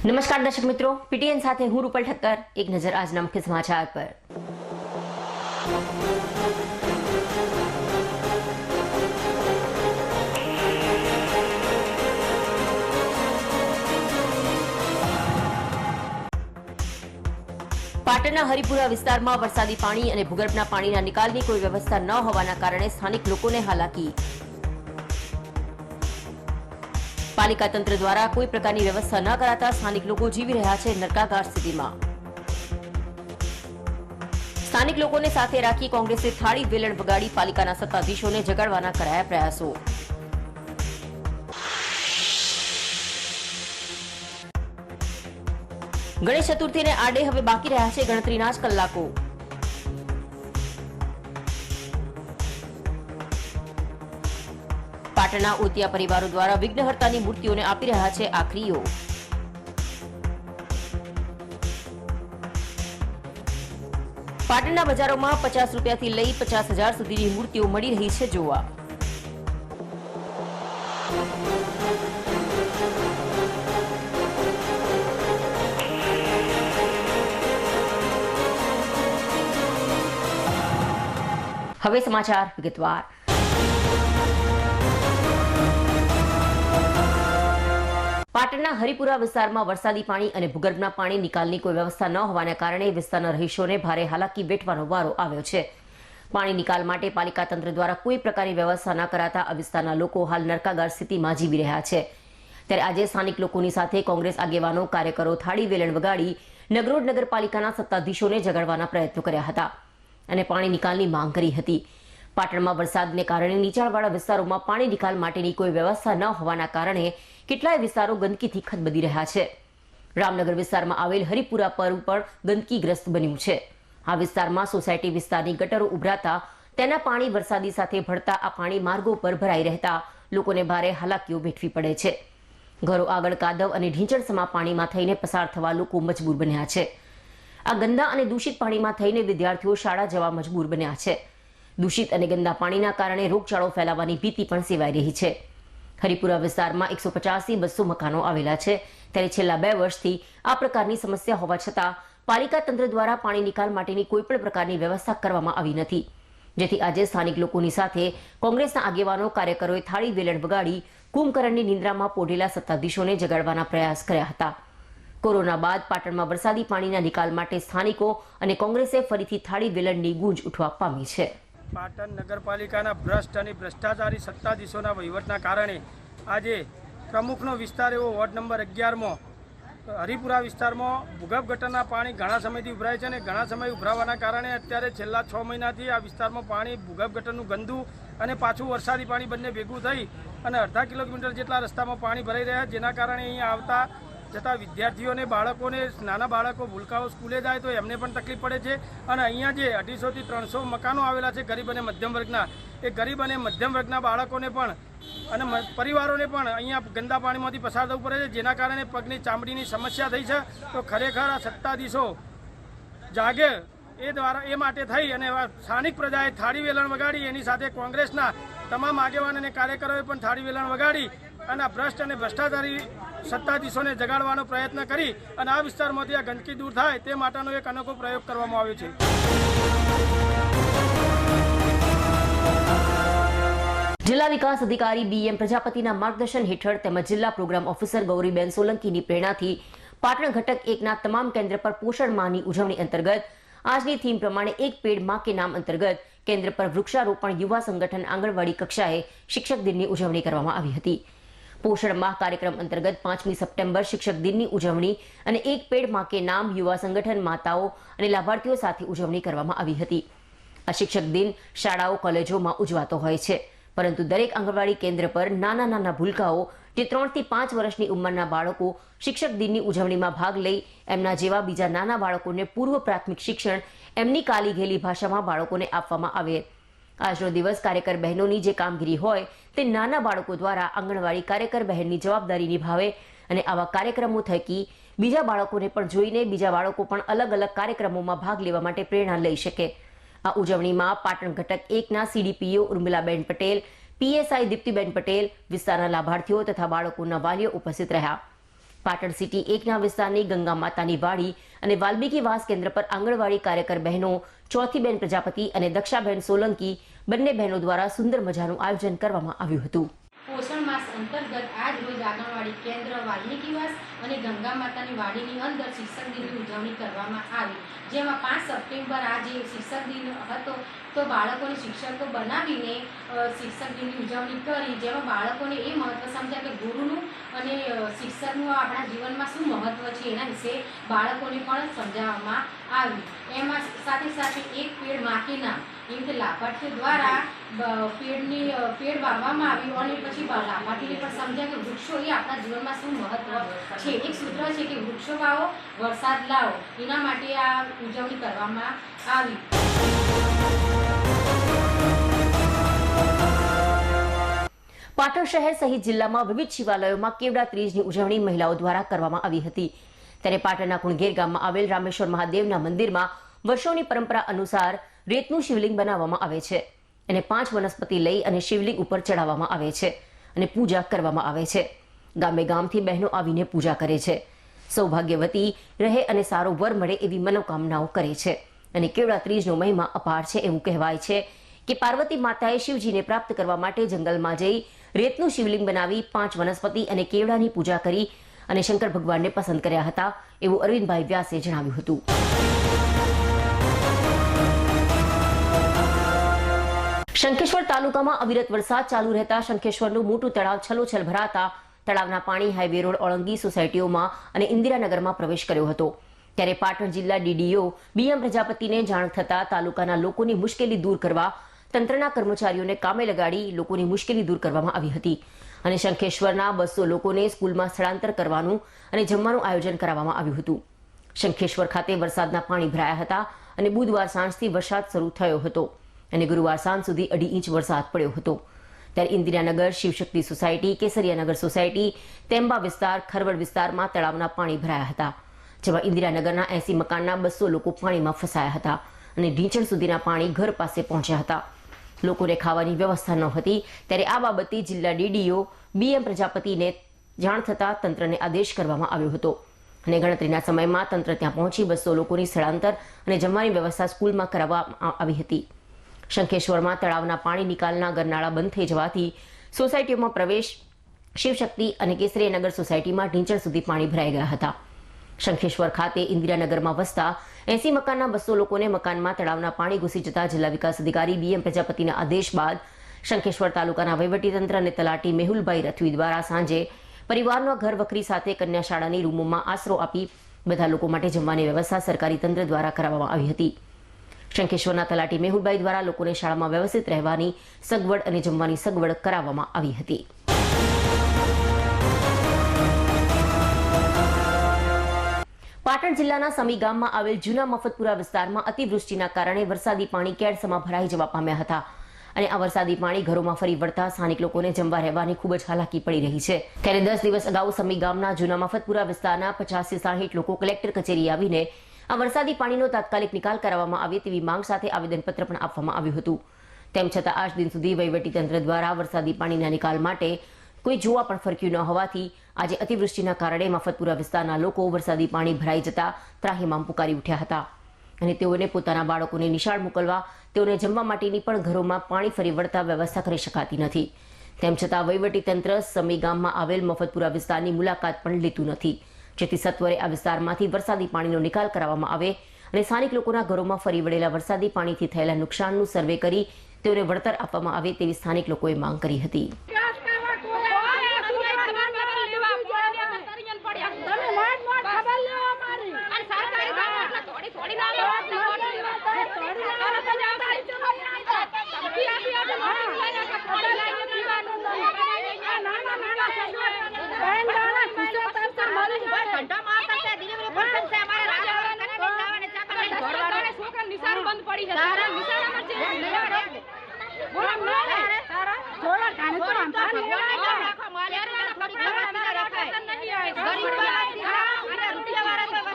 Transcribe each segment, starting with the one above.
નમસ્કાર દર્શક મિત્રો, પીટીએન સાથે હું રૂપલ ઠક્કર. એક નજર આજના મુખ્ય સમાચાર પર. પાટણના હરિપુરા વિસ્તારમાં વરસાદી પાણી અને ભૂગર્ભના પાણીના નિકાલની કોઈ વ્યવસ્થા ન હોવાના કારણે સ્થાનિક લોકોને હાલાકી. પાલિકા તંત્ર દ્વારા કોઈ પ્રકારની વ્યવસ્થા ન કરાતા સ્થાનિક લોકો જીવી રહ્યા છે નરકાગાર સ્થિતિમાં. સ્થાનિક લોકોને સાથે રાખી કોંગ્રેસે થાળી વેલણ વગાડી પાલિકાના સત્તાધીશોને જગાડવાના કરાયા પ્રયાસો. ગણેશ ચતુર્થીને આડે હવે બાકી રહ્યા છે ગણતરીના જ કલાકો. પાટણના ઓતિયા પરિવારો દ્વારા વિઘ્નહર્તાની મૂર્તિઓને આપી રહ્યા છે આખરીઓ. પાટણના બજારોમાં 50 રૂપિયાથી લઈ 50,000 સુધીની મૂર્તિઓ મળી રહી છે જોવા. હવે સમાચાર વિગતવાર. પાટણના હરિપુરા વિસ્તારમાં વરસાદી પાણી અને ભૂગર્ભના પાણી નિકાલની કોઈ વ્યવસ્થા ન હોવાના કારણે વિસ્તારના રહીશોને ભારે હાલાકી વેઠવાનો વારો આવ્યો છે. પાણી નિકાલ માટે પાલિકા તંત્ર દ્વારા કોઈ પ્રકારની વ્યવસ્થા ન કરાતા આ વિસ્તારના લોકો હાલ નરકાગાર સ્થિતિમાં જીવી રહ્યા છે. ત્યારે આજે સ્થાનિક લોકોની સાથે કોંગ્રેસ આગેવાનો કાર્યકરો થાળી વેલણ વગાડી નગરોડ નગરપાલિકાના સત્તાધીશોને જગાડવાના પ્રયત્નો કર્યા હતા અને પાણી નિકાલની માંગ કરી હતી. પાટણમાં વરસાદને કારણે નીચાણવાળા વિસ્તારોમાં પાણી નિકાલ માટેની કોઈ વ્યવસ્થા ન હોવાના કારણે કેટલાય વિસ્તારો ગંદકીથી ખદબદી રહ્યા છે. રામનગર વિસ્તારમાં આવેલ હરિપુરા પર પણ ગંદકીગ્રસ્ત બન્યું છે. આ વિસ્તારમાં સોસાયટી વિસ્તારની ગટરો ઉભરાતા તેના પાણી વરસાદી સાથે ભળતા આ પાણી માર્ગો પર ભરાઈ રહેતા લોકોને ભારે હાલાકીઓ વેઠવી પડે છે. ઘરો આગળ કાદવ અને ઢીંચણસમા પાણીમાં થઈને પસાર થવા લોકો મજબૂર બન્યા છે. આ ગંદા અને દૂષિત પાણીમાં થઈને વિદ્યાર્થીઓ શાળા જવા મજબૂર બન્યા છે. દૂષિત અને ગંદા પાણીના કારણે રોગચાળો ફેલાવાની ભીતિ પણ સેવાઈ રહી છે. હરિપુરા વિસ્તારમાં 150થી 200 મકાનો આવેલા છે. ત્યારે છેલ્લા 2 વર્ષથી આ પ્રકારની સમસ્યા હોવા છતાં પાલિકા તંત્ર દ્વારા પાણી નિકાલ માટેની કોઈ પણ પ્રકારની વ્યવસ્થા કરવામાં આવી નથી. જેથી આજે સ્થાનિક લોકોની સાથે કોંગ્રેસના આગેવાનો કાર્યકરોએ થાળી વેલણ વગાડી કુંભકરણની નિંદ્રામાં પોઢેલા સત્તાધીશોને જગાડવાના પ્રયાસ કર્યા હતા. કોરોના બાદ પાટણમાં વરસાદી પાણીના નિકાલ માટે સ્થાનિકો અને કોંગ્રેસે ફરીથી થાળી વેલણની ગૂંજ ઉઠવા પામી છે. પાટણ નગરપાલિકાના ભ્રષ્ટ અને ભ્રષ્ટાચારી સત્તાધીશોના વહીવટના કારણે આજે પ્રમુખનો વિસ્તાર એવો વોર્ડ નંબર 11માં હરિપુરા વિસ્તારમાં ભૂગર્ભ ગટરના પાણી ઘણા સમયથી ઉભરાય છે અને ઘણા સમય ઉભરાવાના કારણે અત્યારે છેલ્લા 6 મહિનાથી આ વિસ્તારમાં પાણી ભૂગર્ભ ગટરનું ગંદુ અને પાછું વરસાદી પાણી બંને ભેગું થઈ અને અડધા કિલોમીટર જેટલા રસ્તામાં પાણી ભરાઈ રહ્યા, જેના કારણે અહીંયા આવતા જતા વિદ્યાર્થીઓને, બાળકોને, નાના બાળકો ભૂલકાઓ સ્કૂલે જાય તો એમને પણ તકલીફ પડે છે. અને અહીંયા જે 250થી 300 મકાનો આવેલા છે ગરીબ અને મધ્યમ વર્ગના, એ ગરીબ અને મધ્યમ વર્ગના બાળકોને પણ અને પરિવારોને પણ અહીંયા ગંદા પાણીમાંથી પસાર થવું પડે છે, જેના કારણે પગની ચામડીની સમસ્યા થઈ છે. તો ખરેખર આ સત્તાધીશો જાગે એ માટે થઈ અને સ્થાનિક પ્રજાએ થાળી વેલણ વગાડી, એની સાથે કોંગ્રેસના તમામ આગેવાન અને કાર્યકરોએ પણ થાળી વેલણ વગાડી અને આ ભ્રષ્ટ અને ભ્રષ્ટાચારી સત્તાધીશોને જગાડવાનો પ્રયત્ન કરી અને આ વિસ્તારમાંથી આ ગંદકી દૂર થાય તે માટેનો એક અનોખો પ્રયોગ કરવામાં આવ્યો છે. જિલ્લા વિકાસ અધિકારી BM પ્રજાપતિના માર્ગદર્શન હેઠળ તેમજ જિલ્લા પ્રોગ્રામ ઓફિસર ગૌરીબેન સોલંકીની પ્રેરણાથી પાટણ ઘટક 1ના તમામ કેન્દ્ર પર પોષણ માહની ઉજવણી અંતર્ગત આજની થીમ પ્રમાણે એક પેડ માં કે નામ અંતર્ગત કેન્દ્ર પર વૃક્ષારોપણ યુવા સંગઠન આંગણવાડી કક્ષાએ શિક્ષક દિનની ઉજવણી કરવામાં આવી હતી. પોષણ માહ કાર્યક્રમ અંતર્ગત 5મી સપ્ટેમ્બર શિક્ષક દિનની ઉજવણી અને એક પેડ માં કે નામ યુવા સંગઠન માતાઓ અને લાભાર્થીઓ સાથે ઉજવણી કરવામાં આવી હતી. આ શિક્ષક દિન શાળાઓ કોલેજોમાં ઉજવાતો હોય છે, પરંતુ દરેક આંગણવાડી કેન્દ્ર પર નાના નાના ભૂલકાઓ જે 3 થી 5 વર્ષની ઉંમરના બાળકો શિક્ષક દિનની ઉજવણીમાં ભાગ લઈ એમના જેવા બીજા નાના બાળકોને પૂર્વ પ્રાથમિક શિક્ષણ એમની કાલી ઘેલી ભાષામાં બાળકોને આપવામાં આવે. આજનો દિવસ કાર્યકર બહેનોની જે કામગીરી હોય તે નાના બાળકો દ્વારા આંગણવાડી કાર્યકર બહેનની જવાબદારી નિભાવે અને આવા કાર્યક્રમો થકી બીજા બાળકોને પણ જોઈને બીજા બાળકો પણ અલગ અલગ કાર્યક્રમોમાં ભાગ લેવા માટે પ્રેરણા લઈ શકે. આ ઉજવણીમાં પાટણ ઘટક 1ના CDPO ઉર્મિલાબેન પટેલ, PSI દીપ્તિબેન પટેલ, વિસ્તારના લાભાર્થીઓ તથા બાળકોના વાલીઓ ઉપસ્થિત રહ્યા. પાટણ સિટી 1ના વિસ્તારની ગંગા માતાની વાડી અને વાલ્મીકી વાસ કેન્દ્ર પર આંગણવાડી કાર્યકર બહેનો ચોથીબેન પ્રજાપતિ અને દક્ષાબેન સોલંકી બંને બહેનો દ્વારા સુંદર મજાનું આયોજન કરવામાં આવ્યું હતું। પોષણ માસ અંતર્ગત આજ રોજ આંગણવાડી કેન્દ્ર વાલ્મીકીવાસ અને ગંગા માતાની વાડીની અંદર શિક્ષક દિનની ઉજવણી કરવામાં આવી, જેમાં 5 સપ્ટેમ્બર આજે શિક્ષક દિન હતો તો બાળકોને શિક્ષકો બનાવીને શિક્ષક દિનની ઉજવણી કરી, જેમાં બાળકોને એ મહત્વ સમજ્યા કે ગુરુનું અને શિક્ષકનું આપણા જીવનમાં શું મહત્વ છે એના વિશે બાળકોને પણ સમજાવવામાં આવ્યું। એમાં સાથે સાથે એક પેડ માકે નામ એવી રીતે લાભાર્થીઓ દ્વારા પેડ વાવવામાં આવ્યું અને પછી લાભાર્થીને પણ સમજ્યા કે વૃક્ષો એ આપણા જીવનમાં શું મહત્વ છે। એક સૂત્ર છે કે વૃક્ષો વાવો વરસાદ લાવો, એના માટે આ ઉજવણી કરવામાં આવી। પાટણ શહેર સહિત જિલ્લામાં વિવિધ શિવાલયોમાં કેવડા ત્રીજની ઉજવણી મહિલાઓ દ્વારા કરવામાં આવી હતી। ત્યારે પાટણના કુણઘેર ગામમાં આવેલ રામેશ્વર મહાદેવના મંદિરમાં વર્ષોની પરંપરા અનુસાર રેતનું શિવલિંગ બનાવવામાં આવે છે અને 5 વનસ્પતિ લઈ અને શિવલિંગ ઉપર ચડાવવામાં આવે છે અને પૂજા કરવામાં આવે છે। ગામે ગામથી બહેનો આવીને પૂજા કરે છે, સૌભાગ્યવતી રહે અને સારો વર મળે એવી મનોકામનાઓ કરે છે અને કેવડા ત્રીજનો મહિમા અપાર છે। એવું કહેવાય છે કે પાર્વતી માતાએ શિવજીને પ્રાપ્ત કરવા માટે જંગલમાં જઈ રેતનું શિવલિંગ બનાવી 5 વનસ્પતિ અને કેવડાની પૂજા કરી અને શંકર ભગવાનને પસંદ કર્યા હતા, એવું અરવિંદભાઈ વ્યાસે જણાવ્યું હતું। શંખેશ્વર તાલુકામાં અવિરત વરસાદ ચાલુ રહેતા શંખેશ્વરનું મોટું તળાવ છલોછલ ભરાતા તળાવના પાણી હાઈવે રોડ ઓળંગી સોસાયટીઓમાં અને ઇન્દિરાનગરમાં પ્રવેશ કર્યો હતો। ત્યારે પાટણ જિલ્લા ડીડીઓ બીએમ પ્રજાપતિને જાણ થતા તાલુકાના લોકોની મુશ્કેલી દૂર કરવા તંત્રના કર્મચારીઓને કામે લગાડી લોકોની મુશ્કેલી દૂર કરવામાં આવી હતી અને શંખેશ્વરના 200 લોકોને સ્કૂલમાં સ્થળાંતર કરવાનું અને જમવાનું આયોજન કરાવવામાં આવ્યું હતું। શંખેશ્વર ખાતે વરસાદના પાણી ભરાયા હતા અને બુધવાર સાંજથી વરસાદ શરૂ થયો હતો અને ગુરુવાર સાંજ સુધી 2.5 ઇંચ વરસાદ પડ્યો હતો। ત્યારે ઇન્દિરાનગર, શિવશક્તિ સોસાયટી, કેસરિયાનગર સોસાયટી, તેંબા વિસ્તાર, ખરવડ વિસ્તારમાં તળાવના પાણી ભરાયા હતા, જેમાં ઇન્દિરાનગરના 80 મકાનના 200 લોકો પાણીમાં ફસાયા હતા અને ઢીંચણ સુધીના પાણી ઘર પાસે પહોંચ્યા હતા। લોકોને ખાવાની વ્યવસ્થા ન હતી। ત્યારે આ બાબતે જિલ્લા ડીડીઓ બીએમ પ્રજાપતિને જાણ થતાં તંત્રને આદેશ કરવામાં આવ્યો હતો અને ગણતરીના સમયમાં તંત્ર ત્યાં પહોંચી 200 લોકોની સ્થળાંતર અને જમવાની વ્યવસ્થા સ્કૂલમાં કરાવવામાં આવી હતી। શંખેશ્વરમાં તળાવના પાણી નિકાલના ગરનાળા બંધ થઈ જવાથી સોસાયટીઓમાં પ્રવેશ શિવશક્તિ અને કેસરીનગર સોસાયટીમાં ઢીંચણ સુધી પાણી ભરાઈ ગયા હતા। શંખેશ્વર ખાતે ઇન્દિરાનગરમાં વસતા 80 મકાનના 200 લોકોને મકાનમાં તળાવના પાણી ઘૂસી જતા જિલ્લા વિકાસ અધિકારી બીએમ પ્રજાપતિના આદેશ બાદ શંખેશ્વર તાલુકાના વહીવટીતંત્ર અને તલાટી મેહુલભાઈ રથવી દ્વારા સાંજે પરિવારના ઘર વખરી સાથે કન્યા શાળાની રૂમોમાં આશરો આપી બધા લોકો માટે જમવાની વ્યવસ્થા સરકારી તંત્ર દ્વારા કરાવવામાં આવી હતી। શંખેશ્વરના તલાટી મેહુલભાઈ દ્વારા લોકોને શાળામાં વ્યવસ્થિત રહેવાની સગવડ અને જમવાની સગવડ કરાવવામાં આવી હતી। પાટણ જિલ્લાના સમી ગામમાં આવેલ જૂના મફતપુરા વિસ્તારમાં અતિવૃષ્ટિના કારણે વરસાદી પાણી કેડસમાં ભરાઈ જવા પામ્યા હતા અને આ વરસાદી પાણી ઘરોમાં ફરી વળતા સ્થાનિક લોકોને જમવા રહેવાની ખૂબ જ હાલાકી પડી રહી છે। ત્યારે 10 દિવસ અગાઉ સમી ગામના જૂના મફતપુરા વિસ્તારના 50 થી 60 લોકો કલેક્ટર કચેરી આવીને આ વરસાદી પાણીનો તાત્કાલિક નિકાલ કરાવવામાં આવે તેવી માંગ સાથે આવેદનપત્ર પણ આપવામાં આવ્યું હતું। તેમ છતાં આજ દિન સુધી વહીવટીતંત્ર દ્વારા વરસાદી પાણીના નિકાલ માટે કોઈ જોવા પણ ફરક્યું ન હોવાથી આજે અતિવૃષ્ટિના કારણે મફતપુરા વિસ્તારના લોકો વરસાદી પાણી ભરાઈ જતા ત્રાહિમામ પુકારી ઉઠ્યા હતા અને તેઓને પોતાના બાળકોને નિશાળ મોકલવા, તેઓને જમવા માટેની પણ ઘરોમાં પાણી ફરી વળતા વ્યવસ્થા કરી શકાતી નથી। તેમ છતાં વહીવટીતંત્ર સમી ગામમાં આવેલ મફતપુરા વિસ્તારની મુલાકાત પણ લેતું નથી, જેથી સત્વરે આ વિસ્તારમાંથી વરસાદી પાણીનો નિકાલ કરાવવામાં આવે અને સ્થાનિક લોકોના ઘરોમાં ફરી વળેલા વરસાદી પાણીથી થયેલા નુકસાનનું સર્વે કરી તેઓને વળતર આપવામાં આવે તેવી સ્થાનિક લોકોએ માંગ કરી હતી।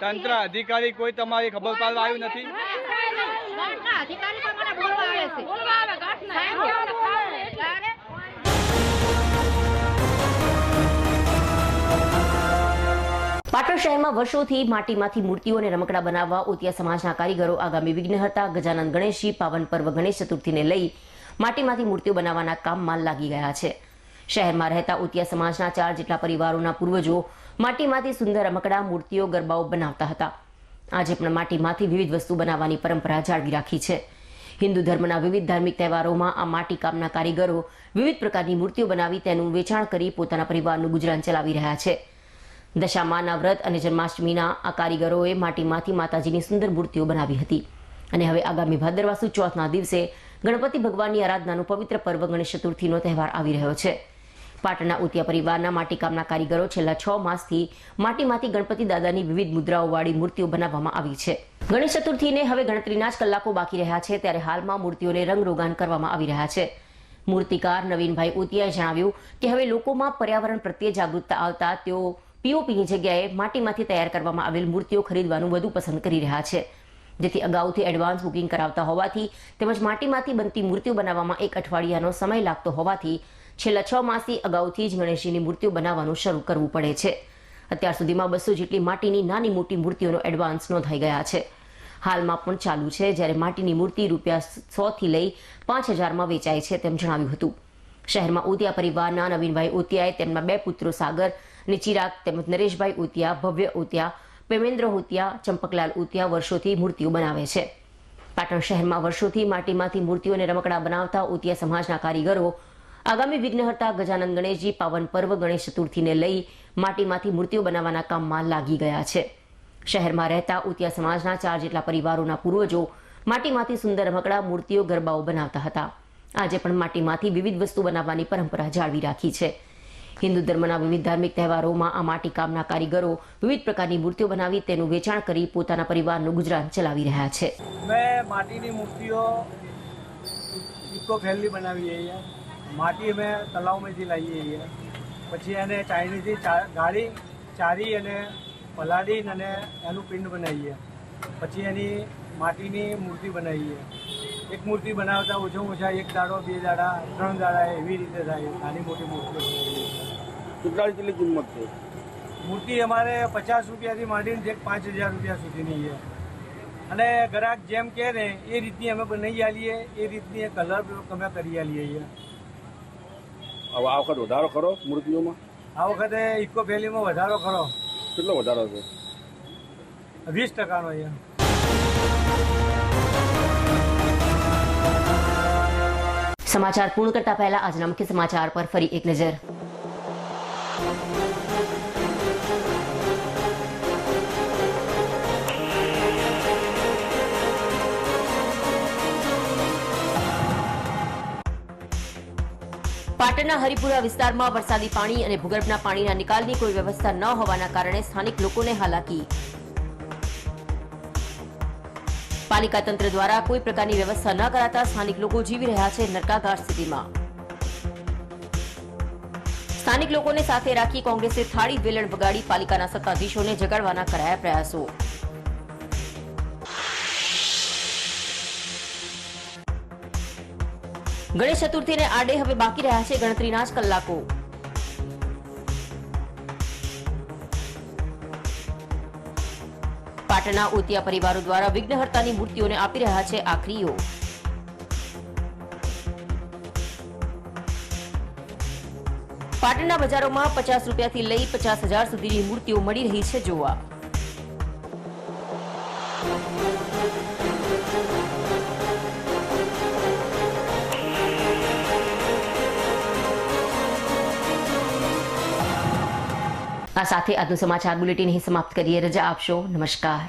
તંત્ર અધિકારી કોઈ તમારી ખબર પાડવા આવ્યું નથી? પાટણ શહેરમાં વર્ષોથી માટીમાંથી મૂર્તિઓ અને રમકડા બનાવવા ઉતિયા સમાજના કારીગરો આગામી વિઘ્નહર્તા ગજાનંદ ગણેશજી પાવન પર્વ ગણેશ ચતુર્થીને લઈ માટીમાંથી મૂર્તિઓ બનાવવાના કામમાં લાગી ગયા છે. શહેરમાં રહેતા ઉતિયા સમાજના 4 જેટલા પરિવારોના પૂર્વજો માટીમાંથી સુંદર રમકડા, મૂર્તિઓ, ગરબાઓ બનાવતા હતા. આજે પણ માટીમાંથી વિવિધ વસ્તુ બનાવવાની પરંપરા જાળવી રાખી છે. હિન્દુ ધર્મના વિવિધ ધાર્મિક તહેવારોમાં આ માટીકામના કારીગરો વિવિધ પ્રકારની મૂર્તિઓ બનાવી તેનું વેચાણ કરી પોતાના પરિવારનું ગુજરાન ચલાવી રહ્યા છે. દશામાના વ્રત અને જન્માષ્ટમીના આ કારીગરોએ માટીમાંથી માતાજીની સુંદર મૂર્તિઓ બનાવી હતી અને હવે આગામી ભાદરવા સુદ ચોથના દિવસે ગણપતિ ભગવાનની આરાધનાનું પવિત્ર પર્વ ગણેશ ચતુર્થીનો તહેવાર આવી રહ્યો છે. પાટણના ઉતિયા પરિવારના માટીકામના કારીગરો છેલ્લા 6 માસથી માટીમાંથી ગણપતિ દાદાની વિવિધ મુદ્રાઓવાળી મૂર્તિઓ બનાવવામાં આવી છે. ગણેશ ચતુર્થીને હવે ગણતરીના જ કલાકો બાકી રહ્યા છે ત્યારે હાલમાં મૂર્તિઓને રંગરોગાન કરવામાં આવી રહ્યા છે. મૂર્તિકાર નવીનભાઈ ઉતિયાએ જણાવ્યું કે હવે લોકોમાં પર્યાવરણ પ્રત્યે જાગૃતતા આવતા તેઓ પીઓપીની જગ્યાએ માટીમાંથી તૈયાર કરવામાં આવેલ મૂર્તિઓ ખરીદવાનું વધુ પસંદ કરી રહ્યા છે. જેથી અગાઉથી એડવાન્સ બુકિંગ કરાવતા હોવાથી તેમજ માટીમાંથી બનતી મૂર્તિઓ બનાવવામાં 1 અઠવાડિયાનો સમય લાગતો હોવાથી છેલ્લા 6 માસથી અગાઉથી જ ગણેશજીની મૂર્તિઓ બનાવવાનું શરૂ કરવું પડે છે. અત્યાર સુધીમાં 200 જેટલી માટીની નાની મોટી મૂર્તિઓનો એડવાન્સ નોંધાઈ ગયા છે. હાલમાં પણ ચાલુ છે જ્યારે માટીની મૂર્તિ ₹100 થી લઈ 5000માં વેચાય છે તેમ જણાવ્યું હતું. શહેરમાં ઉતિયા પરિવારના નવીનભાઈ ઉતિયાએ તેમના 2 પુત્રો સાગર અને ચિરાગ તેમજ નરેશભાઈ ઉતિયા, ભવ્ય ઉતિયા, પ્રેમેન્દ્ર ઉતિયા, ચંપકલાલ ઉતિયા વર્ષોથી મૂર્તિઓ બનાવે છે. પાટણ શહેરમાં વર્ષોથી માટીમાંથી મૂર્તિઓ અને રમકડા બનાવતા ઉતિયા સમાજના કારીગરો આગામી વિઘ્નહર્તા ગજાનંદ ગણેશજી પાવન પર્વ ગણેશ ચતુર્થીને લઈ માટીમાંથી મૂર્તિઓ બનાવવાના કામમાં લાગી ગયા છે. શહેરમાં રહેતા ઉતિયા સમાજના 4 જેટલા પરિવારોના પૂર્વજો માટીમાંથી સુંદર રમકડા, મૂર્તિઓ, ગરબાઓ બનાવતા હતા. આજે પણ માટીમાંથી વિવિધ વસ્તુ બનાવવાની પરંપરા જાળવી રાખી છે. હિન્દુ ધર્મના વિવિધ ધાર્મિક તહેવારોમાં આ માટીકામના કારીગરો વિવિધ પ્રકારની મૂર્તિઓ બનાવી તેનું વેચાણ કરી પોતાના પરિવારનું ગુજરાન ચલાવી રહ્યા છે. મેં માટીની મૂર્તિઓ ઇકો ફ્રેન્ડલી બનાવીએ છીએ. માટી અમે તલાવમાંથી લાવીએ છીએ. પછી એને ચાઇનીઝથી ગાળી ચારી અને પલાળી અને એનું પિંડ બનાવીએ. પછી એની માટીની મૂર્તિ બનાવીએ. એક મૂર્તિ બનાવતા ઓછામાં ઓછા 1 દાડો, 2 દાડા, 3 દાડા એવી રીતે થાય. નાની મોટી મૂર્તિઓ કેટલી કિંમત છે? મૂર્તિ અમારે ₹50થી માંડીને 5000 રૂપિયા સુધીની છે. અને ગ્રાહક જેમ કહે ને એ રીતની અમે બનાવી આલીએ, એ રીતની કલર અમે કરી આલીએ છીએ. હવે આ વખત વધારો ખરો મૂર્તિઓમાં? આ વખતે ઇકો વેલીમાં વધારો ખરો. કેટલો વધારો છે? 20%નો છે. સમાચાર પૂર્ણ કરતા પહેલા આજના મુખ્ય સમાચાર પર ફરી એક નજર. પાટણના હરિપુરા વિસ્તારમાં વરસાદી પાણી અને ભૂગર્ભના પાણીના નિકાલની કોઈ વ્યવસ્થા ન હોવાના કારણે સ્થાનિક લોકોને હાલાકી. પાલિકા તંત્ર દ્વારા કોઈ પ્રકારની વ્યવસ્થા ન કરાતા સ્થાનિક લોકો જીવી રહ્યા છે નરકાગાર સ્થિતિમાં. સ્થાનિક લોકોને સાથે રાખી કોંગ્રેસે થાળી વેલણ વગાડી પાલિકાના સત્તાધીશોને જગાડવાના કરાયા પ્રયાસો. ગણેશ ચતુર્થીને આડે હવે બાકી રહ્યા છે ગણતરીના જ કલાકો. પાટણના ઉતિયા પરિવારો દ્વારા વિઘ્નહર્તાની મૂર્તિઓને આપી રહ્યા છે આખરીઓ. પાટણના બજારોમાં ₹50 થી લઈ 50,000 સુધીની મૂર્તિઓ મળી રહી છે જોવા. આ સાથે આજનું સમાચાર બુલેટિન અહીં સમાપ્ત કરીએ. રજા આપશો. નમસ્કાર.